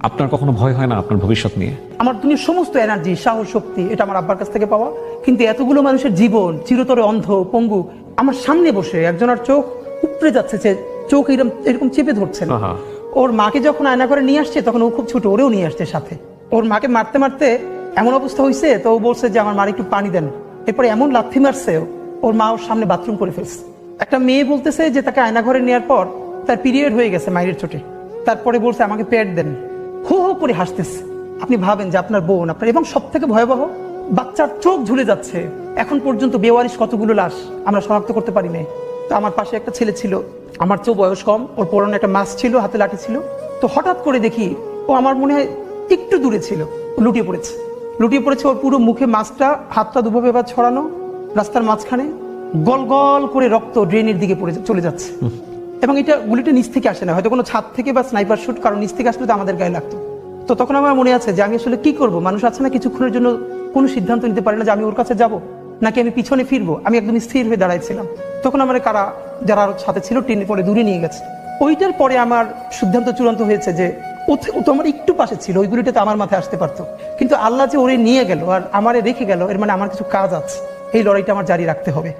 আপনার কখনো ভয় হয় না আপনার ভবিষ্যৎ নিয়ে? আমার দুনিয়ার সমস্ত এনার্জি, সাহস, শক্তি এটা আমার আব্বার কাছ থেকে পাওয়া। কিন্তু এতগুলো মানুষের জীবন চিরতরে অন্ধ, পঙ্গু, আমার সামনে বসে একজনের চোখ উপড়ে যাচ্ছে, যে চোখ এরকম এরকম চেপে ধরছেন। আহা। ওর মাকে যখন আয়না করে নিয়ে আসছে তখন ও খুব ছোট, ওরেও নিয়ে আসছে সাথে। ওর মাকে মারতে মারতে এমন অবস্থা হয়েছে, তো ও বলছে যে আমার মার একটু পানি দেন। এরপরে এমন লাথি মারছে, ওর মা ওর সামনে বাথরুম করে ফেলছে। একটা মেয়ে বলতেছে যে তাকে আয়না ঘরে নেওয়ার পর তার পিরিয়ড হয়ে গেছে মায়ের চোটে। তারপরে বলছে আমাকে পেট দেন। হো হো করে হাসতেছে। আপনি ভাবেন যে আপনার বোন আপনার, এবং সব থেকে ভয়াবহ, বাচ্চার চোখ ঝুলে যাচ্ছে। এখন পর্যন্ত বেওয়ারিশ কতগুলো লাশ আমরা শনাক্ত করতে পারি নাই। তো আমার পাশে একটা ছেলে ছিল, আমার চেয়েও বয়স কম, ওর পরনে একটা মাস্ক ছিল, হাতে লাঠি ছিল। তো হঠাৎ করে দেখি ও আমার মনে হয় একটু দূরে ছিল, লুটিয়ে পড়েছে। ওর পুরো মুখে মাস্কটা, হাতটা দুভাবে এবার ছড়ানো, রাস্তার মাঝখানে গল গল করে রক্ত ড্রেনের দিকে চলে যাচ্ছে। এবং এটা গুলিটা নিচ থেকে আসে না, হয়তো কোনো ছাদ থেকে বা স্নাইপার শুট, কারণ নিচ থেকে আসলে তো আমাদের গায়ে লাগতো। তো তখন আমার মনে আছে যে আমি আসলে কি করব। মানুষ আছে না কিছুক্ষণের জন্য কোনো সিদ্ধান্ত নিতে পারে না যে আমি ওর কাছে যাব নাকি আমি পিছনে ফিরবো। আমি একদম স্থির হয়ে দাঁড়াইছিলাম। তখন আমার কারা যারা আরো সাথে ছিল টেনে পরে দূরে নিয়ে গেছে। ওইটার পরে আমার সিদ্ধান্ত চূড়ান্ত হয়েছে যে ও তো আমার একটু পাশে ছিল, ওই গুলিটা তো আমার মাথায় আসতে পারতো। কিন্তু আল্লাহ যে ওরে নিয়ে গেল আর আমারে রেখে গেল, এর মানে আমার কিছু কাজ আছে, এই লড়াইটা আমার জারি রাখতে হবে।